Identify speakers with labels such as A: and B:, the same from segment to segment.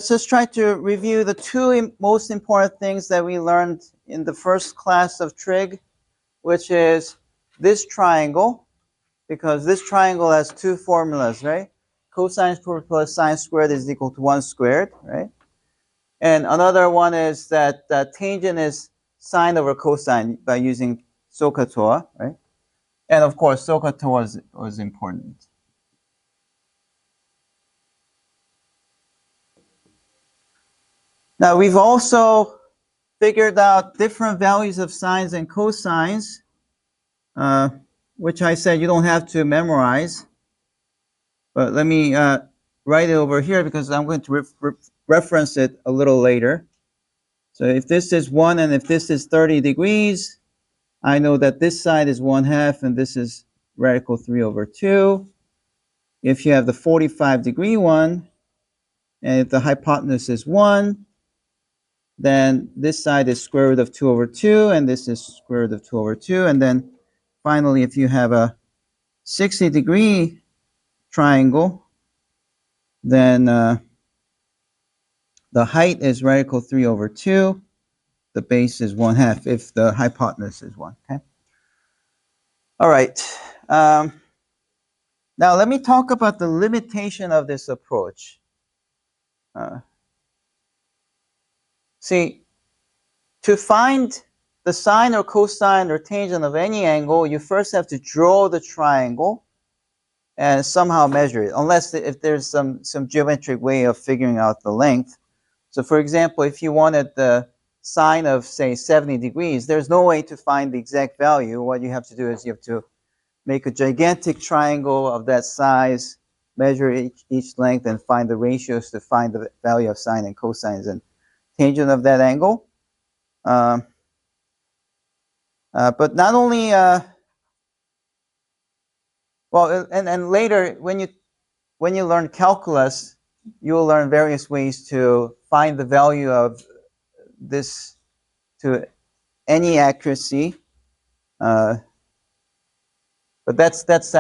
A: Let's just try to review the two most important things that we learned in the first class of trig, which is this triangle, because this triangle has two formulas, right? Cosine squared plus sine squared is equal to 1 squared, right? And another one is that tangent is sine over cosine by using SOHCAHTOA, right? And of course, SOHCAHTOA was important. Now, we've also figured out different values of sines and cosines, which I said you don't have to memorize. But let me write it over here because I'm going to reference it a little later. So if this is 1 and if this is 30 degrees, I know that this side is 1/2 and this is radical 3/2. If you have the 45-degree one, and if the hypotenuse is 1, then this side is square root of 2/2, and this is square root of 2/2. And then finally, if you have a 60-degree triangle, then the height is radical 3/2. The base is 1/2 if the hypotenuse is 1. Okay. All right. Now let me talk about the limitation of this approach. See, to find the sine or cosine or tangent of any angle, you first have to draw the triangle and somehow measure it, unless if there's some geometric way of figuring out the length. So for example, if you wanted the sine of, say, 70 degrees, there's no way to find the exact value. What you have to do is you have to make a gigantic triangle of that size, measure each length, and find the ratios to find the value of sine and cosines and tangent of that angle. But not only, well, and later when you learn calculus, you will learn various ways to find the value of this to any accuracy. But that's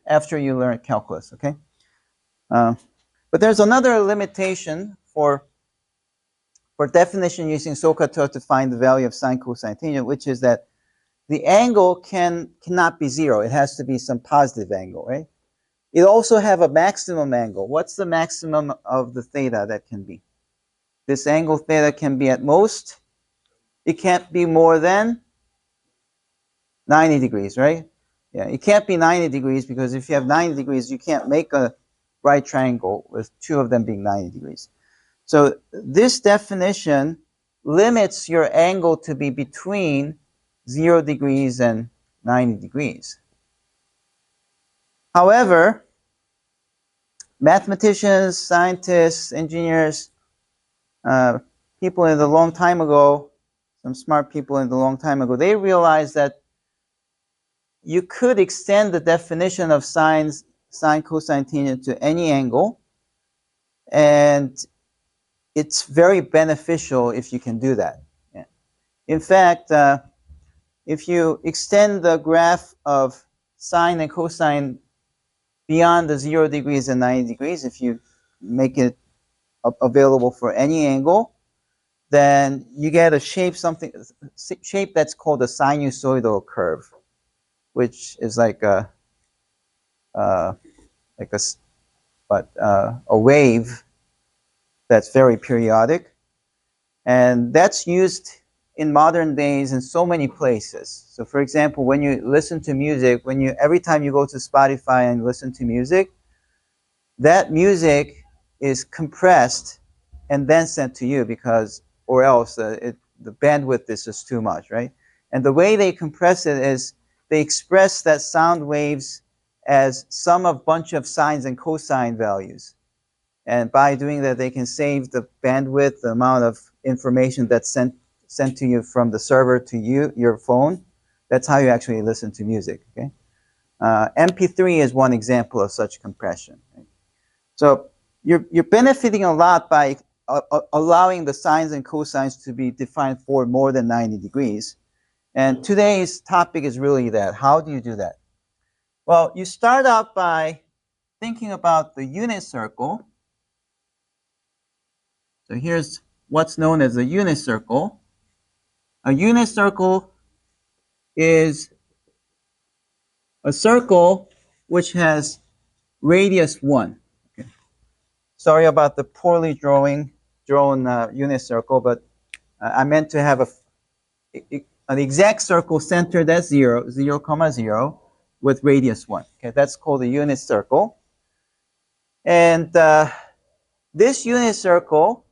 A: after you learn calculus, okay? But there's another limitation for definition using SOHCAHTOA to find the value of sine, cosine, tangent, which is that the angle cannot be 0. It has to be some positive angle, right? It also have a maximum angle. What's the maximum of the theta that can be? This angle theta can be at most, it can't be more than 90 degrees, right? Yeah, it can't be 90 degrees because if you have 90 degrees, you can't make a right triangle with two of them being 90 degrees. So this definition limits your angle to be between 0 degrees and 90 degrees. However, mathematicians, scientists, engineers, people in the long time ago, some smart people in the long time ago, they realized that you could extend the definition of sine, cosine, tangent to any angle, and it's very beneficial if you can do that. Yeah. In fact, if you extend the graph of sine and cosine beyond the 0 degrees and 90 degrees, if you make it available for any angle, then you get a shape that's called a sinusoidal curve, which is like a wave that's very periodic, and that's used in modern days in so many places. So for example, when you listen to music, every time you go to Spotify and listen to music, that music is compressed and then sent to you because, or else the bandwidth is just too much, right? And the way they compress it is they express that sound waves as sum of bunch of sines and cosine values. And by doing that, they can save the bandwidth, the amount of information that's sent to you from the server to your phone. That's how you actually listen to music. Okay, MP3 is one example of such compression. Right? So you're benefiting a lot by allowing the sines and cosines to be defined for more than 90 degrees. And today's topic is really that. How do you do that? Well, you start out by thinking about the unit circle. So here's what's known as a unit circle. A unit circle is a circle which has radius 1. Okay. Sorry about the poorly drawn unit circle, but I meant to have an exact circle centered at 0, 0, comma 0, with radius 1. Okay, that's called a unit circle. And this unit circle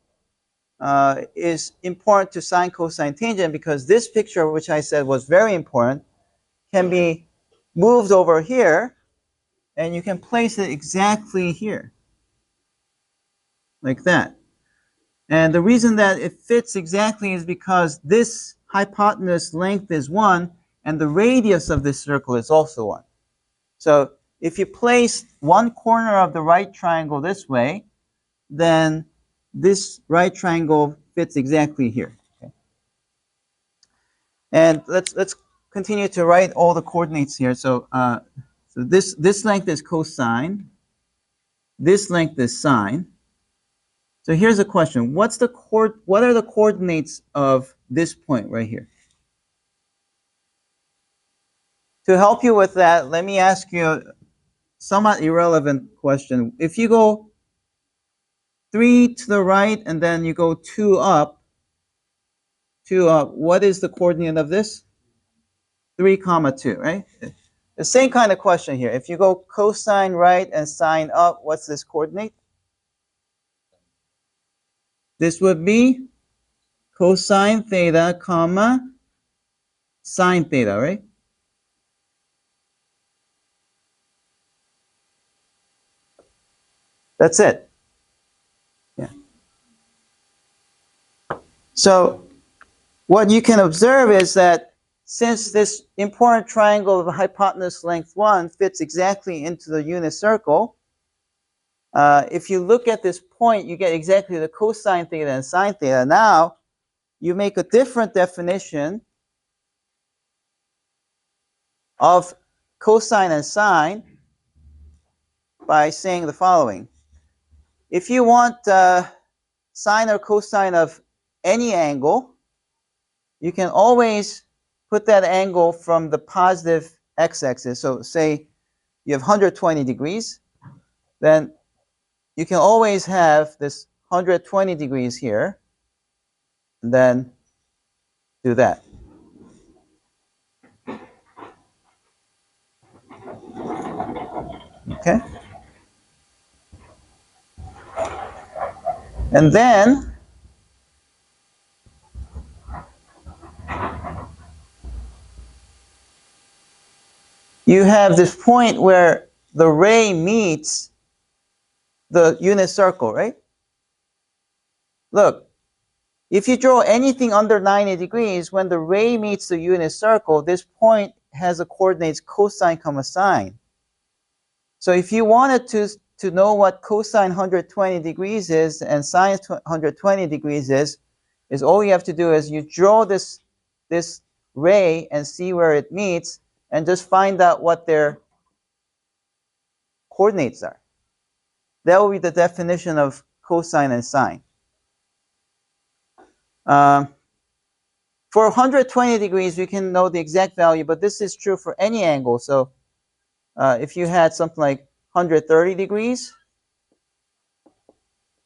A: is important to sine, cosine, tangent because this picture, which I said was very important, can be moved over here, and you can place it exactly here, like that. And the reason that it fits exactly is because this hypotenuse length is 1, and the radius of this circle is also 1. So if you place one corner of the right triangle this way, then this right triangle fits exactly here. Okay? And let's continue to write all the coordinates here. So this length is cosine. This length is sine. So here's a question. What are the coordinates of this point right here? To help you with that, let me ask you a somewhat irrelevant question. If you go 3 to the right and then you go 2 up, what is the coordinate of this? 3 comma 2, right? The same kind of question here. If you go cosine right and sine up, what's this coordinate? This would be cosine theta, comma, sine theta, right? That's it. Yeah. So what you can observe is that since this important triangle of hypotenuse length 1 fits exactly into the unit circle, if you look at this point, you get exactly the cosine theta and sine theta. Now, you make a different definition of cosine and sine by saying the following. If you want sine or cosine of any angle, you can always put that angle from the positive x-axis. So say you have 120 degrees, then you can always have this 120 degrees here, and then do that. Okay? And then you have this point where the ray meets the unit circle, right? Look, if you draw anything under 90 degrees, when the ray meets the unit circle, this point has the coordinates cosine comma sine. So if you wanted to know what cosine 120 degrees is and sine 120 degrees is all you have to do is you draw this ray and see where it meets and just find out what their coordinates are. That will be the definition of cosine and sine. For 120 degrees, we can know the exact value, but this is true for any angle. So if you had something like 130 degrees,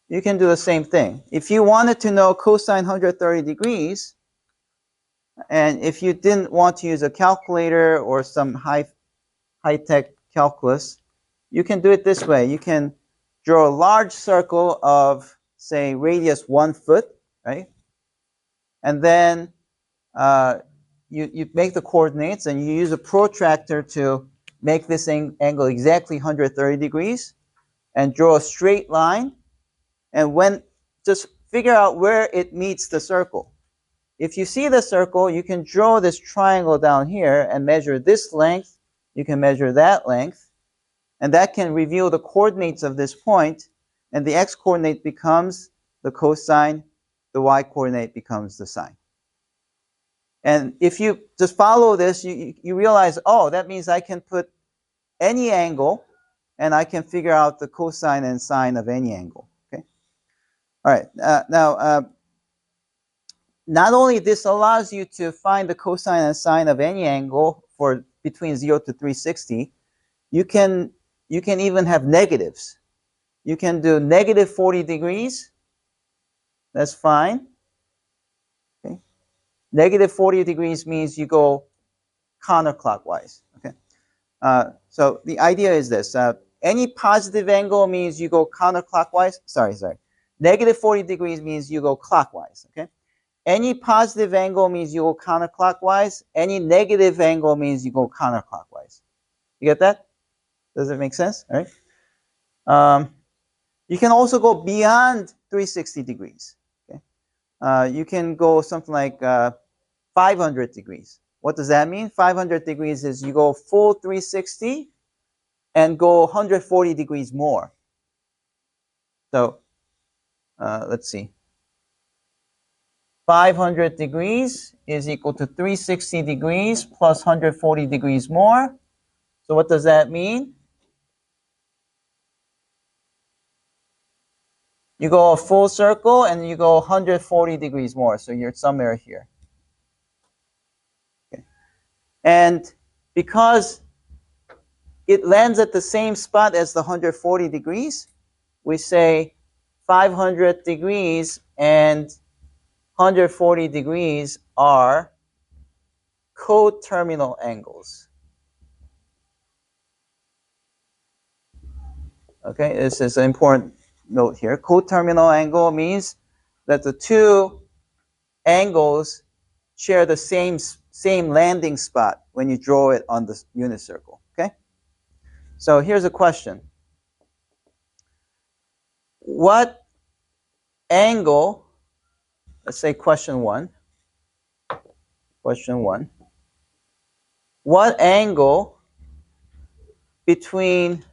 A: you can do the same thing. If you wanted to know cosine 130 degrees, and if you didn't want to use a calculator or some high-tech calculus, you can do it this way. You can draw a large circle of, say, radius 1 foot, right? And then you make the coordinates, and you use a protractor to make this angle exactly 130 degrees, and draw a straight line. And just figure out where it meets the circle. If you see the circle, you can draw this triangle down here and measure this length. You can measure that length. And that can reveal the coordinates of this point. And the x-coordinate becomes the cosine. The y-coordinate becomes the sine. And if you just follow this, you realize, oh, that means I can put any angle, and I can figure out the cosine and sine of any angle. Okay? All right. Now, not only this allows you to find the cosine and sine of any angle for between 0 to 360, you can even have negatives. You can do negative 40 degrees. That's fine. Okay. Negative 40 degrees means you go counterclockwise. Okay. So the idea is this. Any positive angle means you go counterclockwise. Sorry. Negative 40 degrees means you go clockwise. Okay. Any positive angle means you go counterclockwise. Any negative angle means you go counterclockwise. You get that? Does it make sense? All right. You can also go beyond 360 degrees. Okay. You can go something like 500 degrees. What does that mean? 500 degrees is you go full 360 and go 140 degrees more. So let's see. 500 degrees is equal to 360 degrees plus 140 degrees more. So what does that mean? You go a full circle and you go 140 degrees more. So you're somewhere here. Okay. And because it lands at the same spot as the 140 degrees, we say 500 degrees and 140 degrees are coterminal angles. Okay, this is an important note here. Coterminal angle means that the two angles share the same landing spot when you draw it on the unit circle. Okay, so here's a question: what angle? Let's say question one. Question one. What angle between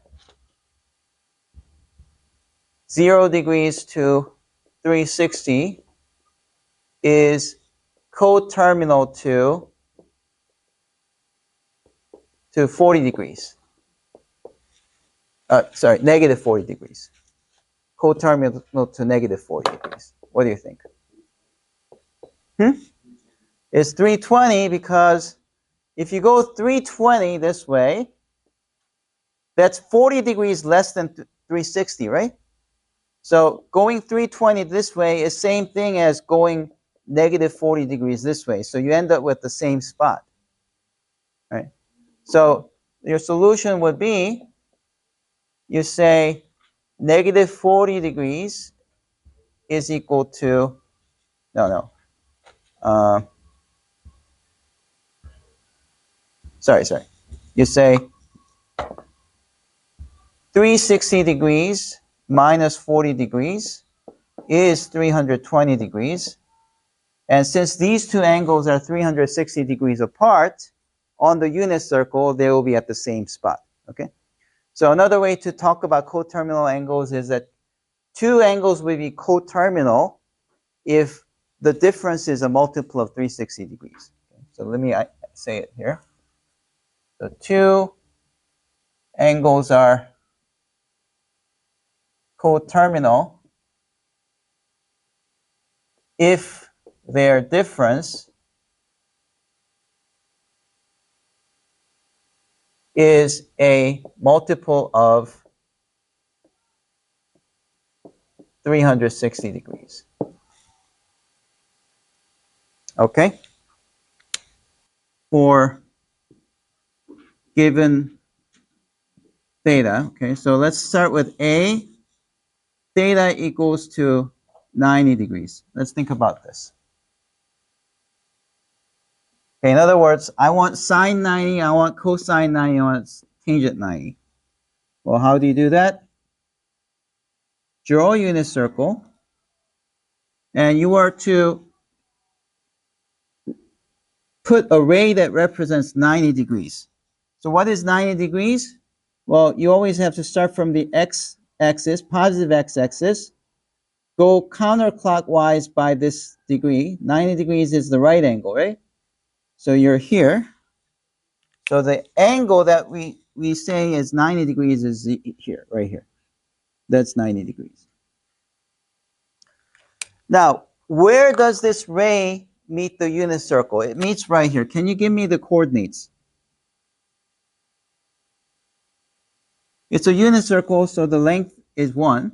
A: 0 degrees to 360 is coterminal to 40 degrees? Sorry, negative 40 degrees. Coterminal to negative 40 degrees. What do you think? It's 320 because if you go 320 this way, that's 40 degrees less than 360, right? So going 320 this way is same thing as going negative 40 degrees this way. So you end up with the same spot, right? So your solution would be, you say negative 40 degrees is equal to, sorry. You say 360 degrees minus 40 degrees is 320 degrees. And since these two angles are 360 degrees apart, on the unit circle, they will be at the same spot. Okay. So another way to talk about coterminal angles is that two angles will be coterminal if the difference is a multiple of 360 degrees. Okay. So let me say it here. So two angles are coterminal if their difference is a multiple of 360 degrees. Okay? For given theta, okay, so let's start with A. Theta equals to 90 degrees. Let's think about this. Okay, in other words, I want sine 90, I want cosine 90, I want tangent 90. Well, how do you do that? Draw a unit circle, and you are to put a ray that represents 90 degrees. So what is 90 degrees? Well, you always have to start from the x-axis, positive x-axis, go counterclockwise by this degree. 90 degrees is the right angle, right? So you're here. So the angle that we say is 90 degrees is here, right here. That's 90 degrees. Now, where does this ray meet the unit circle? It meets right here. Can you give me the coordinates? It's a unit circle, so the length is 1.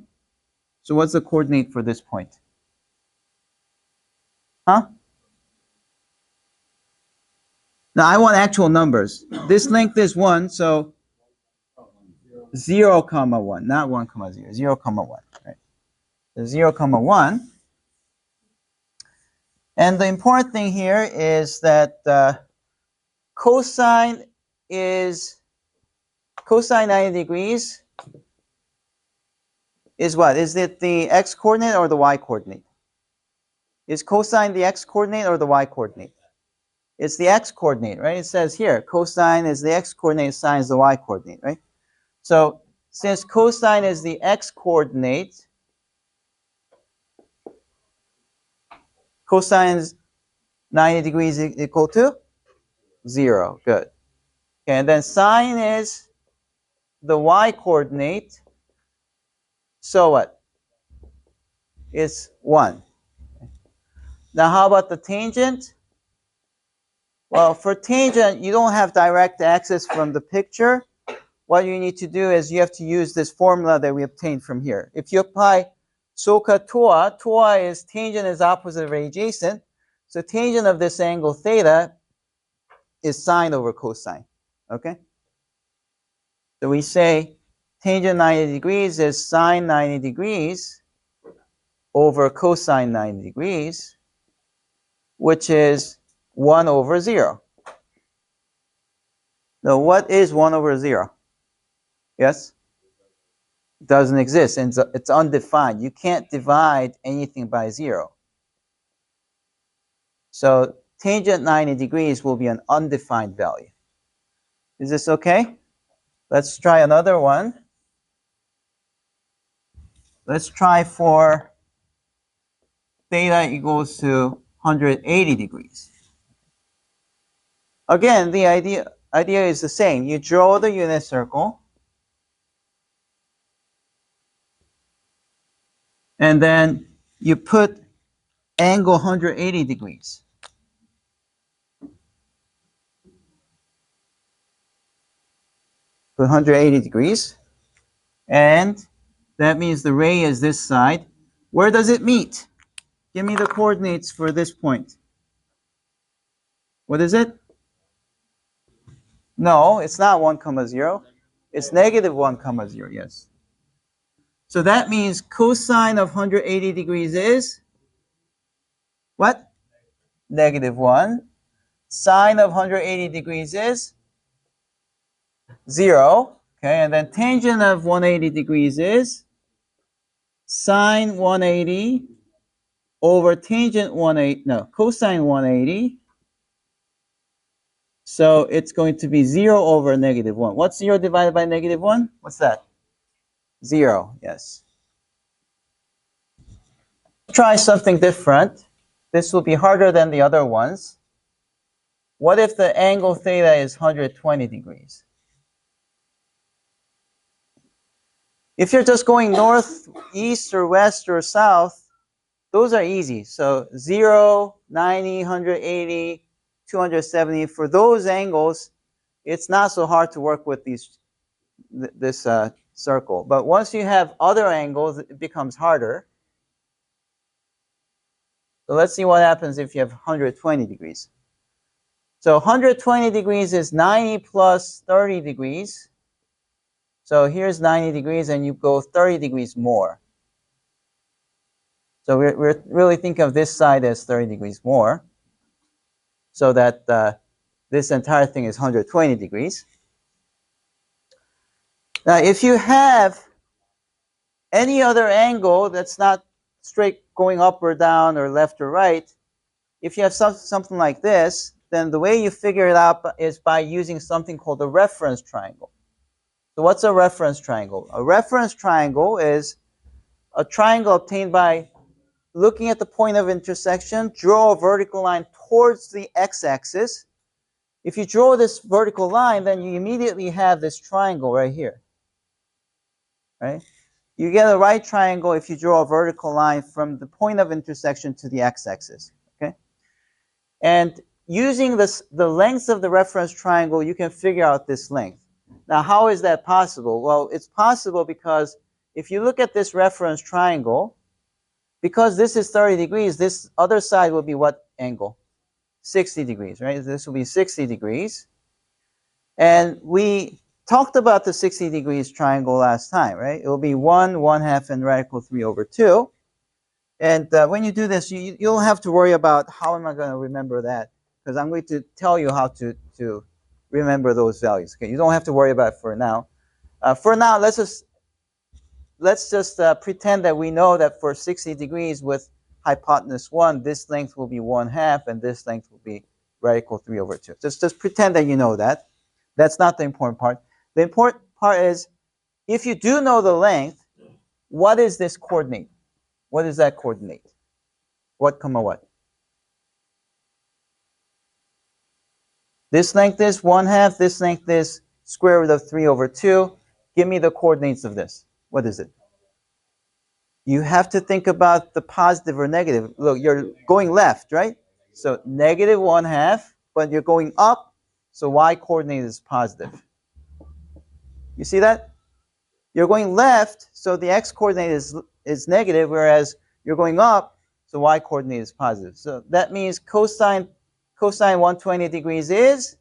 A: So what's the coordinate for this point? Huh? Now, I want actual numbers. This length is 1, so 0, comma 1, not 1, comma 0, 0, comma 1. Right? So 0, comma 1. And the important thing here is that cosine 90 degrees is what? Is it the x coordinate or the y coordinate? Is cosine the x coordinate or the y coordinate? It's the x coordinate, right? It says here, cosine is the x coordinate, sine is the y coordinate, right? So since cosine is the x coordinate, cosine is 90 degrees equal to 0. Good. Okay, and then sine is the y coordinate. So what? It's 1. Now how about the tangent? Well, for tangent, you don't have direct access from the picture. What you need to do is you have to use this formula that we obtained from here. If you apply SOHCAHTOA, TOA is tangent is opposite of adjacent. So tangent of this angle theta is sine over cosine. Okay? So we say tangent 90 degrees is sine 90 degrees over cosine 90 degrees, which is 1 over 0. Now, what is 1 over 0? Yes? It doesn't exist, and it's undefined. You can't divide anything by 0. So tangent 90 degrees will be an undefined value. Is this okay? Let's try another one. Let's try for theta equals to 180 degrees. Again, the idea is the same. You draw the unit circle, and then you put angle 180 degrees. Put 180 degrees, and that means the ray is this side. Where does it meet? Give me the coordinates for this point. What is it? No, it's not 1, comma 0. It's negative 1, comma 0, yes. So that means cosine of 180 degrees is what? Negative 1. Sine of 180 degrees is 0. Okay, and then tangent of 180 degrees is sine 180 over tangent 180, no, cosine 180. So it's going to be 0 over negative 1. What's 0 divided by negative 1? What's that? 0, yes. Try something different. This will be harder than the other ones. What if the angle theta is 120 degrees? If you're just going north, east, or west, or south, those are easy. So 0, 90, 180, 270. For those angles, it's not so hard to work with this circle. But once you have other angles, it becomes harder. So let's see what happens if you have 120 degrees. So 120 degrees is 90 plus 30 degrees. So here's 90 degrees, and you go 30 degrees more. So we're really thinking of this side as 30 degrees more, so that this entire thing is 120 degrees. Now, if you have any other angle that's not straight going up or down or left or right, if you have something like this, then the way you figure it out is by using something called a reference triangle. So what's a reference triangle? A reference triangle is a triangle obtained by looking at the point of intersection, draw a vertical line towards the x-axis. If you draw this vertical line, then you immediately have this triangle right here, right? You get a right triangle if you draw a vertical line from the point of intersection to the x-axis. Okay, and using the length of the reference triangle, you can figure out this length. Now, how is that possible? Well, it's possible because if you look at this reference triangle, because this is 30 degrees, this other side will be what angle? 60 degrees, right? This will be 60 degrees. And we talked about the 60 degrees triangle last time, right? It will be 1, 1/2, and radical 3 over 2. And when you do this, you don't have to worry about how am I going to remember that, because I'm going to tell you how to remember those values. Okay, you don't have to worry about it for now. For now, let's just pretend that we know that for 60 degrees with hypotenuse 1, this length will be 1/2, and this length will be radical 3 over 2. Just pretend that you know that. That's not the important part. The important part is, if you do know the length, what is this coordinate? What is that coordinate? What, comma, what? This length is 1/2. This length is square root of 3 over 2. Give me the coordinates of this. What is it? You have to think about the positive or negative. Look, you're going left, right? So negative 1/2, but you're going up, so y coordinate is positive. You see that? You're going left, so the x coordinate is negative, whereas you're going up, so y coordinate is positive. So that means cosine 120 degrees is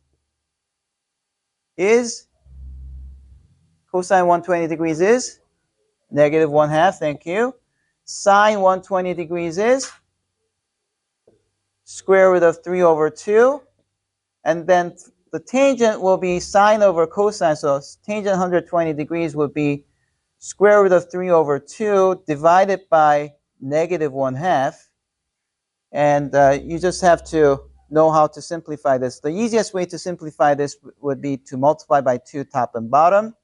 A: cosine 120 degrees is negative 1/2. Thank you. Sine 120 degrees is square root of 3 over 2. And then the tangent will be sine over cosine. So tangent 120 degrees would be square root of 3 over 2 divided by negative 1/2. And you just have to know how to simplify this. The easiest way to simplify this would be to multiply by 2 top and bottom.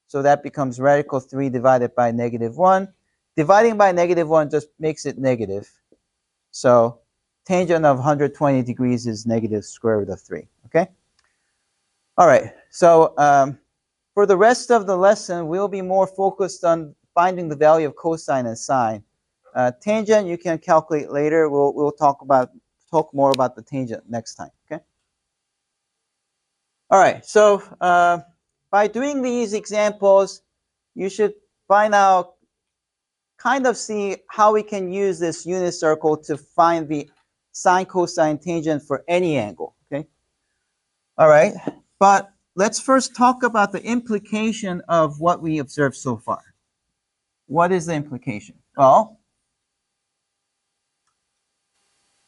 A: So that becomes radical 3 divided by negative 1. Dividing by negative 1 just makes it negative. So tangent of 120 degrees is negative square root of 3. Okay? All right. So for the rest of the lesson, we'll be more focused on finding the value of cosine and sine. Tangent you can calculate later. We'll talk more about the tangent next time. Okay. All right. So by doing these examples, you should by now kind of see how we can use this unit circle to find the sine, cosine, tangent for any angle. Okay. All right. But let's first talk about the implication of what we observed so far. What is the implication? Well,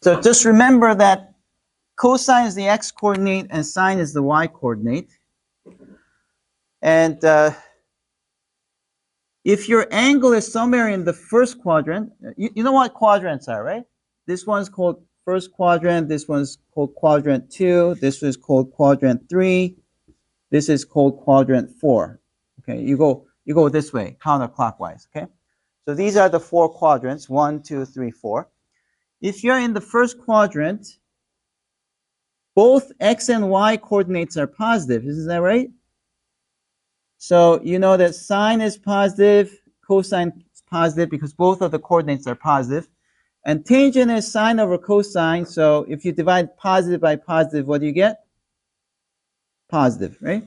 A: so just remember that cosine is the x-coordinate and sine is the y-coordinate. And if your angle is somewhere in the first quadrant, you know what quadrants are, right? This one's called first quadrant, this one's called quadrant 2, this is called quadrant 3, this is called quadrant 4. Okay, you go this way, counterclockwise, okay? So these are the 4 quadrants, 1, 2, 3, 4. If you're in the first quadrant, both x and y coordinates are positive. Isn't that right? So you know that sine is positive, cosine is positive because both of the coordinates are positive. And tangent is sine over cosine. So if you divide positive by positive, what do you get? Positive, right?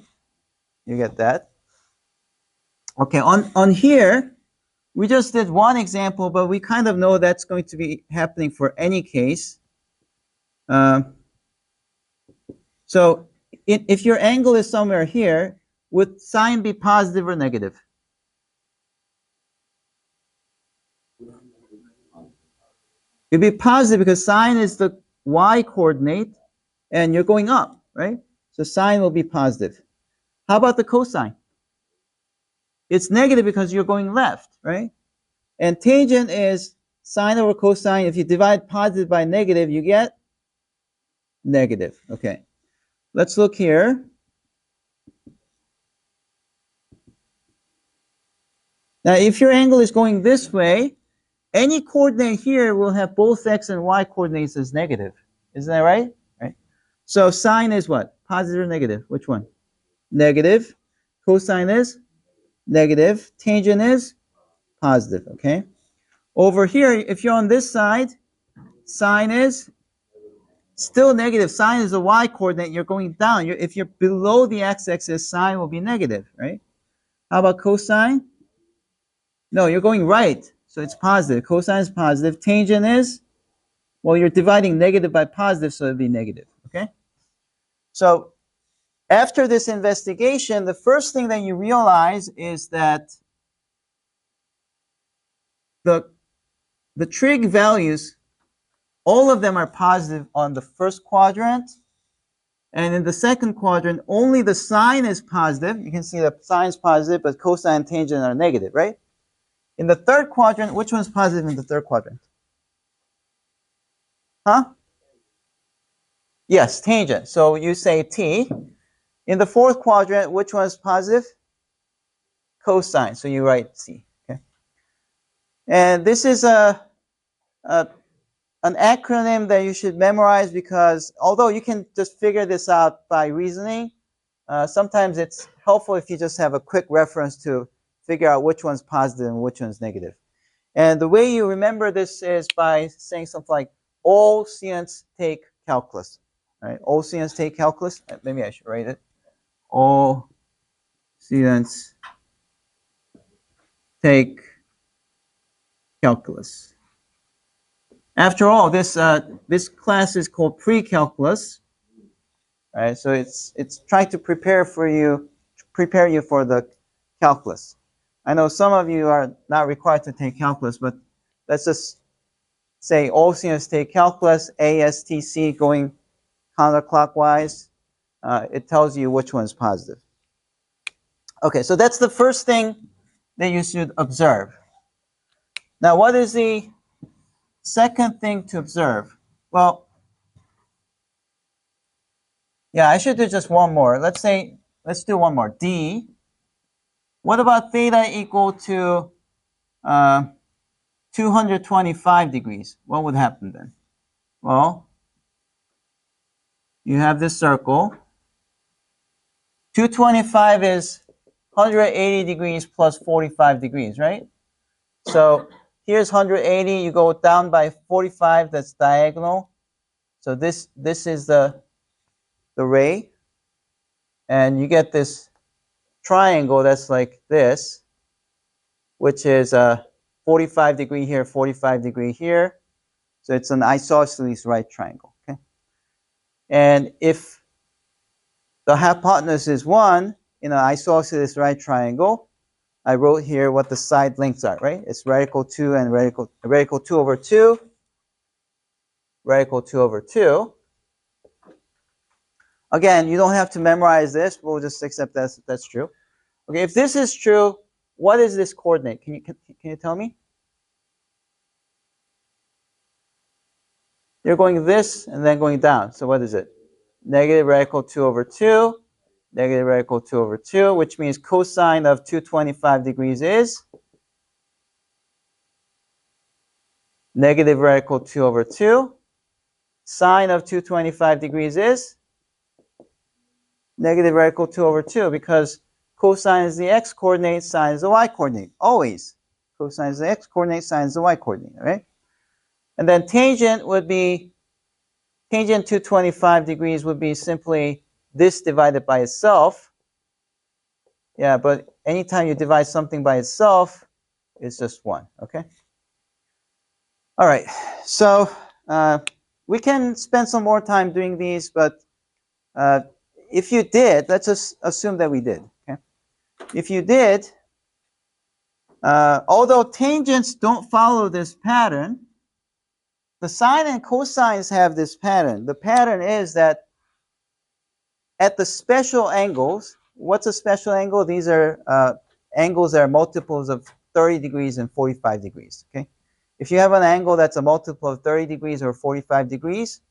A: You get that. Okay, on here, we just did one example, but we kind of know that's going to be happening for any case. So if your angle is somewhere here, would sine be positive or negative? It'd be positive because sine is the y coordinate and you're going up, right? So sine will be positive. How about the cosine? It's negative because you're going left, right? And tangent is sine over cosine. If you divide positive by negative, you get negative. Okay. Let's look here. Now, if your angle is going this way, any coordinate here will have both x and y coordinates as negative. Isn't that right? Right. So sine is what? Positive or negative? Which one? Negative. Cosine is negative. Tangent is positive, okay? Over here, if you're on this side, sine is still negative. Sine is a y-coordinate. You're going down. If you're below the x-axis, sine will be negative, right? How about cosine? No, you're going right, so it's positive. Cosine is positive. Tangent is, well, you're dividing negative by positive, so it'll be negative, okay? So after this investigation, the first thing that you realize is that the trig values, all of them are positive on the first quadrant. And in the second quadrant, only the sine is positive. You can see that sine is positive, but cosine and tangent are negative, right? In the third quadrant, which one's positive in the third quadrant? Huh? Yes, tangent. So you say t. In the fourth quadrant, which one's positive? Cosine. So you write c. Okay. And this is an acronym that you should memorize because although you can just figure this out by reasoning, sometimes it's helpful if you just have a quick reference to figure out which one's positive and which one's negative. And the way you remember this is by saying something like, all students take calculus. Right? All students take calculus. Maybe I should write it. All students take calculus. After all, this class is called pre-calculus. Right? So it's trying to prepare you for the calculus. I know some of you are not required to take calculus, but let's just say all students take calculus, ASTC going counterclockwise. It tells you which one's positive. Okay, so that's the first thing that you should observe. Now, what is the second thing to observe? Well, yeah, I should do just one more. Let's do one more. D. What about theta equal to 225 degrees? What would happen then? Well, you have this circle. 225 is 180 degrees plus 45 degrees, right? So here's 180. You go down by 45. That's diagonal. So this is the ray. And you get this triangle that's like this, which is 45 degree here, 45 degree here. So it's an isosceles right triangle. Okay. And if the hypotenuse is 1 in an isosceles right triangle, I wrote here what the side lengths are, right? It's radical 2 and radical 2 over 2, radical 2 over 2. Again, you don't have to memorize this. We'll just accept that's true. Okay, if this is true, what is this coordinate? Can you tell me? You're going this and then going down. So what is it? Negative radical 2 over 2, negative radical 2 over 2, which means cosine of 225 degrees is negative radical 2 over 2. Sine of 225 degrees is negative radical 2 over 2 because cosine is the x-coordinate, sine is the y-coordinate. Always. Cosine is the x-coordinate, sine is the y-coordinate, right? And then tangent 225 degrees would be simply this divided by itself. Yeah, but anytime you divide something by itself, it's just 1, okay? All right, so we can spend some more time doing these, but if you did, let's just assume that we did, okay? If you did, although tangents don't follow this pattern, the sine and cosines have this pattern. The pattern is that at the special angles, what's a special angle? These are angles that are multiples of 30 degrees and 45 degrees, okay? If you have an angle that's a multiple of 30 degrees or 45 degrees,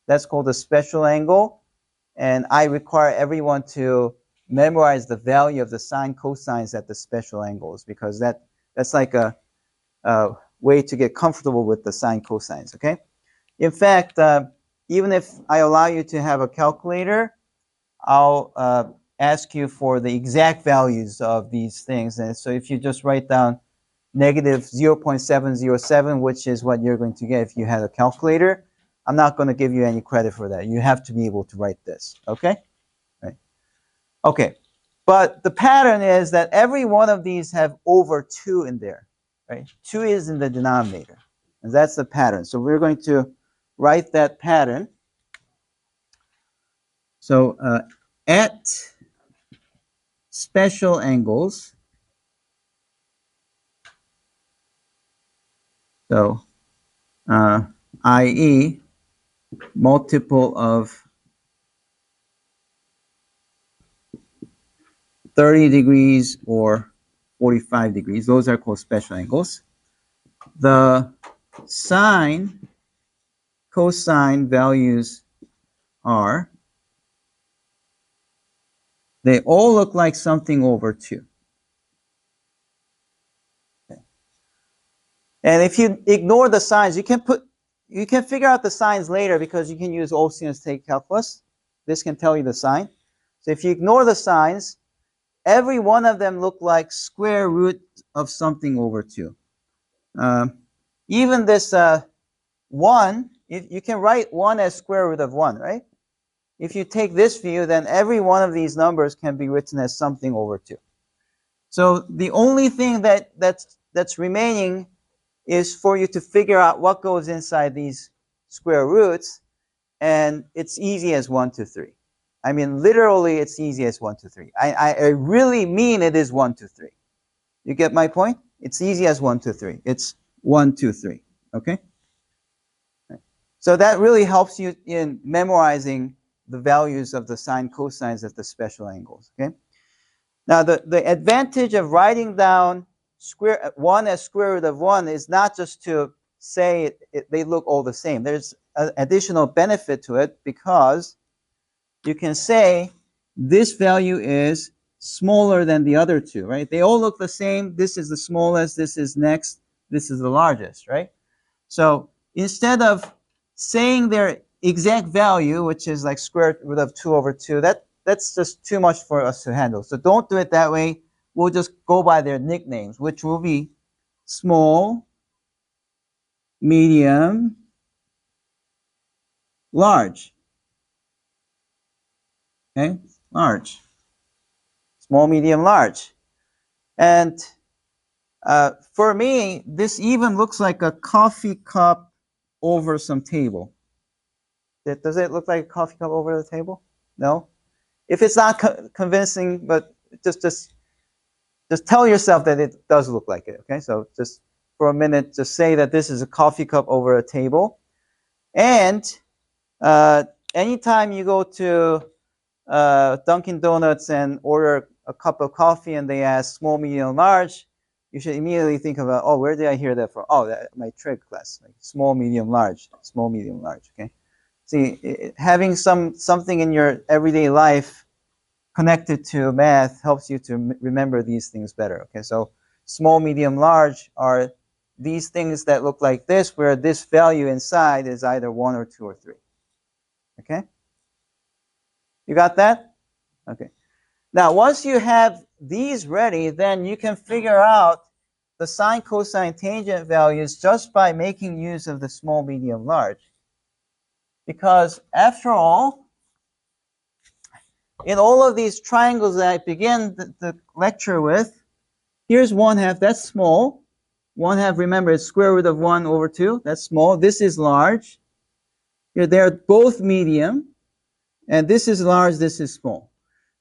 A: that's called a special angle. And I require everyone to memorize the value of the sine cosines at the special angles because that's like a way to get comfortable with the sine cosines, okay? In fact, even if I allow you to have a calculator, I'll ask you for the exact values of these things. And so if you just write down negative 0.707, which is what you're going to get if you had a calculator. I'm not going to give you any credit for that. You have to be able to write this, okay? Right. Okay, but the pattern is that every one of these have over 2 in there, right? 2 is in the denominator, and that's the pattern. So we're going to write that pattern. So at special angles, so i.e. multiple of 30 degrees or 45 degrees, those are called special angles. The sine, cosine values are, they all look like something over 2. Okay. And if you ignore the signs, you can figure out the signs later because you can use old students take calculus. This can tell you the sign. So if you ignore the signs, every one of them look like square root of something over 2. Even this 1, you can write 1 as square root of 1, right? If you take this view, then every one of these numbers can be written as something over 2. So the only thing that's remaining is for you to figure out what goes inside these square roots, and it's easy as 1 to 3. I mean, literally, it's easy as 1 to 3. I really mean it is 1 to 3. You get my point? It's easy as 1 to 3. It's 1, 2, 3. Okay? So that really helps you in memorizing the values of the sine cosines at the special angles. Okay. Now the advantage of writing down 1 as square root of 1 is not just to say they look all the same. There's an additional benefit to it because you can say this value is smaller than the other two, right? They all look the same. This is the smallest, this is next, this is the largest, right? So instead of saying their exact value, which is like square root of 2 over 2, that's just too much for us to handle. So don't do it that way. We'll just go by their nicknames, which will be small, medium, large. Okay, large. Small, medium, large. And for me, this even looks like a coffee cup over some table. Does it look like a coffee cup over the table? No? If it's not convincing, but just tell yourself that it does look like it, okay? So just for a minute, just say that this is a coffee cup over a table. And anytime you go to Dunkin' Donuts and order a cup of coffee and they ask small, medium, large, you should immediately think about, oh, where did I hear that from? Oh, my trig class, like small, medium, large, okay? See, having something in your everyday life connected to math helps you to remember these things better, okay? So small, medium, large are these things that look like this, where this value inside is either 1 or 2 or 3, okay? You got that? Okay. Now, once you have these ready, then you can figure out the sine, cosine, tangent values just by making use of the small, medium, large. Because after all, in all of these triangles that I began the lecture with, here's 1/2, that's small. 1/2, remember, is square root of 1 over 2, that's small. This is large. Here, they're both medium. And this is large, this is small.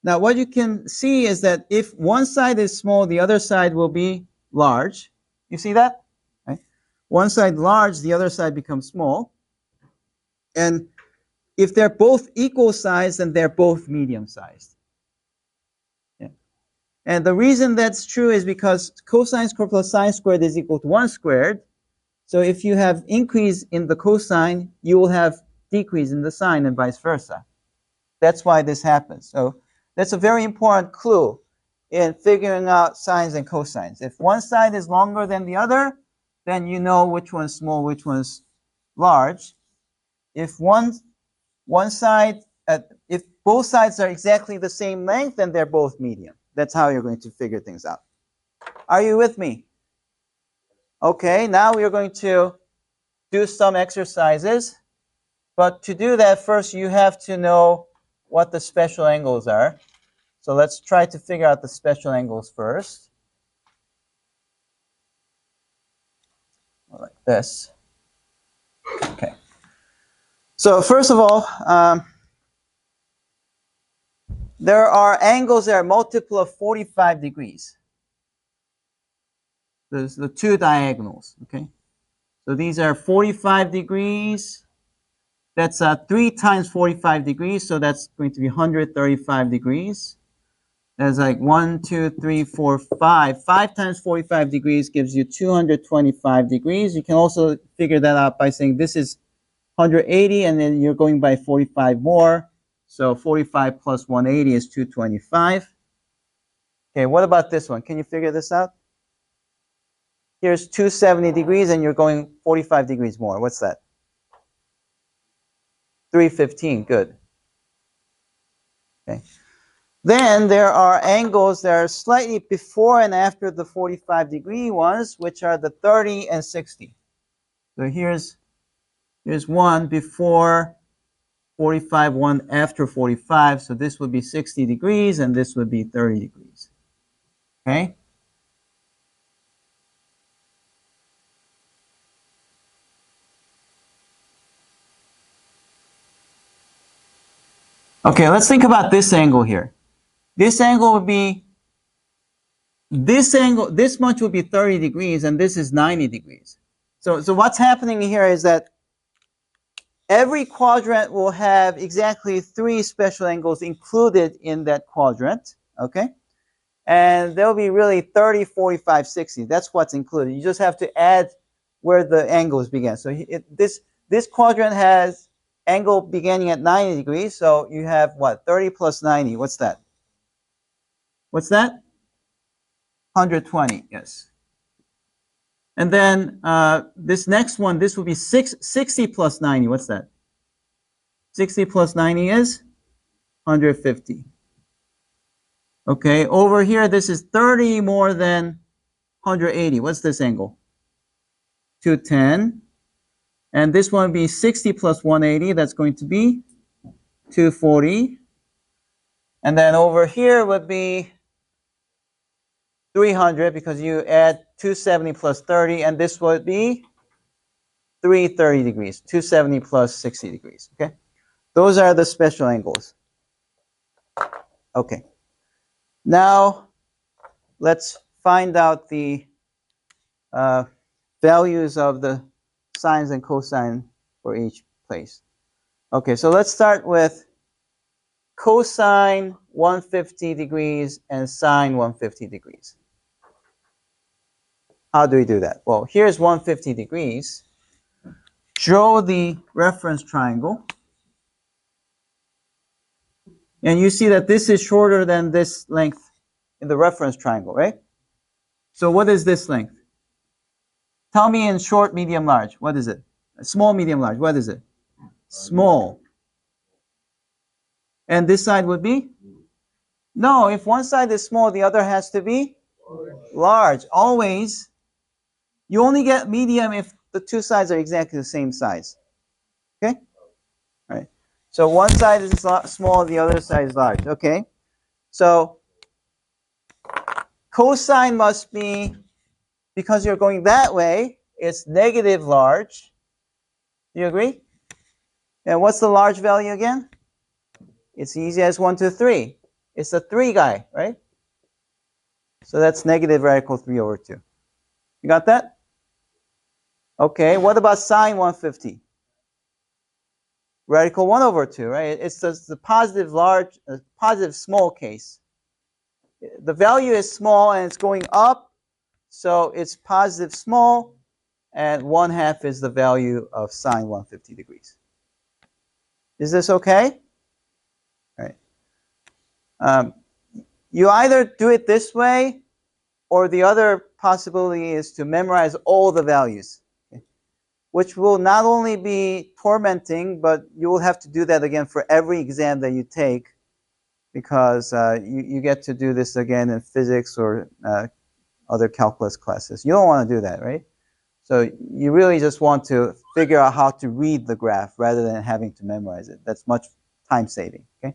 A: Now, what you can see is that if one side is small, the other side will be large. You see that? Right? One side large, the other side becomes small. And if they're both equal size, then they're both medium sized. Yeah. And the reason that's true is because cosine squared plus sine squared is equal to 1 squared. So if you have increase in the cosine, you will have decrease in the sine and vice versa. That's why this happens. So that's a very important clue in figuring out sines and cosines. If one side is longer than the other, then you know which one's small, which one's large. If if both sides are exactly the same length, then they're both medium. That's how you're going to figure things out. Are you with me? Okay, now we are going to do some exercises. But to do that, first you have to know what the special angles are. So let's try to figure out the special angles first. Like this. Okay. So first of all, there are angles that are multiple of 45 degrees. There's the two diagonals. Okay. So these are 45 degrees. That's 3 times 45 degrees. So that's going to be 135 degrees. That's like 1, 2, 3, 4, 5. 5 times 45 degrees gives you 225 degrees. You can also figure that out by saying this is 180, and then you're going by 45 more. So 45 plus 180 is 225. Okay, what about this one? Can you figure this out? Here's 270 degrees, and you're going 45 degrees more. What's that? 315. Good. Okay. Then there are angles that are slightly before and after the 45-degree ones, which are the 30 and 60. So here's one before 45, one after 45. So this would be 60 degrees, and this would be 30 degrees. Okay? Okay, let's think about this angle here. This angle would be, this much would be 30 degrees, and this is 90 degrees. So what's happening here is that every quadrant will have exactly 3 special angles included in that quadrant, okay? And there'll be really 30, 45, 60. That's what's included. You just have to add where the angles begin. So this quadrant has angle beginning at 90 degrees. So you have what? 30 plus 90. What's that? What's that? 120. Yes. And then this next one, this will be 60 plus 90. What's that? 60 plus 90 is 150. Okay, over here, this is 30 more than 180. What's this angle? 210. And this one would be 60 plus 180. That's going to be 240. And then over here would be 300 because you add 270 plus 30. And this would be 330 degrees. 270 plus 60 degrees. Okay, those are the special angles. Okay. Now, let's find out the values of the sines and cosine for each place. Okay, so let's start with cosine 150 degrees and sine 150 degrees. How do we do that? Well, here's 150 degrees. Draw the reference triangle. And you see that this is shorter than this length in the reference triangle, right? So what is this length? Tell me in short, medium, large. What is it? Small, medium, large. What is it? Small. And this side would be? No, if one side is small, the other has to be large. Always. You only get medium if the two sides are exactly the same size. Okay? All right. So one side is small, the other side is large. Okay? So cosine must be, because you're going that way, it's negative large. Do you agree? And what's the large value again? It's easy as 1 to 3. It's the 3 guy, right? So that's negative radical 3 over 2. You got that? Okay, what about sine 150? Radical 1 over 2, right? It's the positive large, positive small case. The value is small and it's going up, so it's positive small, and 1/2 is the value of sine 150 degrees. Is this okay? All right. You either do it this way, or the other possibility is to memorize all the values, which will not only be tormenting, but you will have to do that again for every exam that you take, because you get to do this again in physics or other calculus classes. You don't want to do that, right? So you really just want to figure out how to read the graph rather than having to memorize it. That's much time saving. Okay.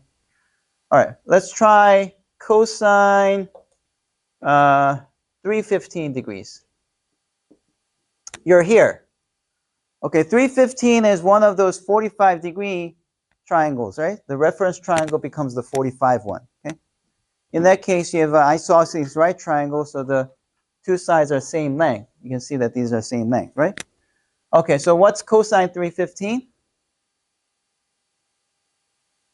A: All right. Let's try cosine 315 degrees. You're here. Okay, 315 is one of those 45-degree triangles, right? The reference triangle becomes the 45 one. Okay. In that case, you have an isosceles right triangle, so the two sides are same length. You can see that these are same length, right? Okay, so what's cosine 315?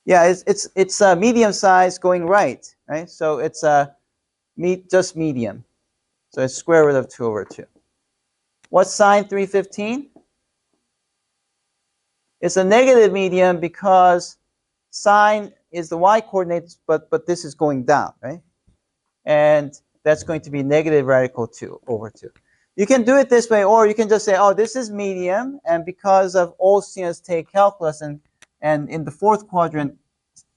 A: Yeah, it's a medium size going right, right? So it's a just medium. So it's square root of 2 over 2. What's sine 315? It's a negative medium because sine is the y-coordinate, but this is going down, right? And that's going to be negative radical 2 over 2. You can do it this way, or you can just say, oh, this is medium, and because of all students take calculus, and in the fourth quadrant,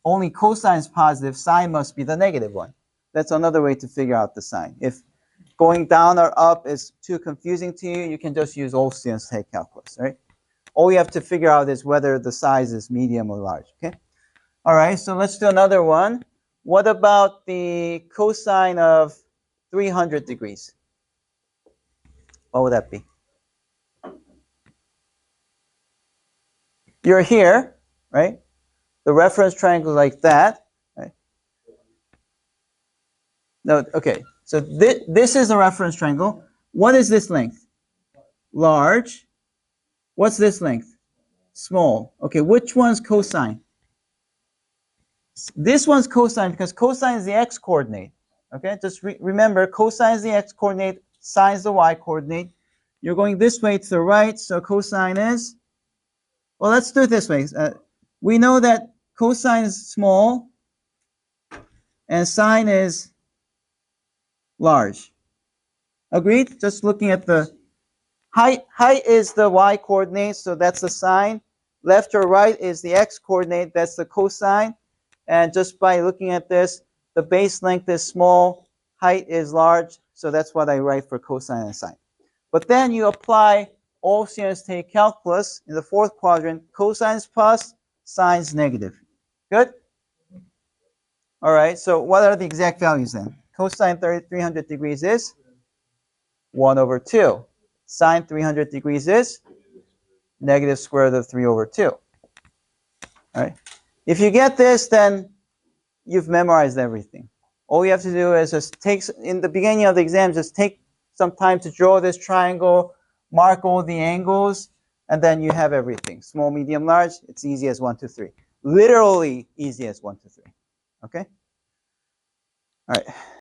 A: only cosine is positive, sine must be the negative one. That's another way to figure out the sign. If going down or up is too confusing to you, you can just use all students take calculus, right? All you have to figure out is whether the size is medium or large, okay? All right, so let's do another one. What about the cosine of 300 degrees? What would that be? You're here, right? The reference triangle like that, right? No, okay. So this is a reference triangle. What is this length? Large. What's this length? Small. Okay, which one's cosine? This one's cosine because cosine is the x-coordinate. Okay, just remember cosine is the x-coordinate, sine is the y-coordinate. You're going this way to the right, so cosine is, well, let's do it this way. We know that cosine is small and sine is large. Agreed? Just looking at the height is the y-coordinate, so that's the sine. Left or right is the x-coordinate, that's the cosine. And just by looking at this, the base length is small, height is large, so that's what I write for cosine and sine. But then you apply all students take calculus in the fourth quadrant, cosine is plus, sine is negative. Good? All right, so what are the exact values then? Cosine 300 degrees is 1 over 2. Sine 300 degrees is negative square root of 3 over 2. All right. If you get this, then you've memorized everything. All you have to do is just take, in the beginning of the exam, just take some time to draw this triangle, mark all the angles, and then you have everything. Small, medium, large, it's easy as 1, 2, 3. Literally easy as 1, 2, 3. Okay? All right.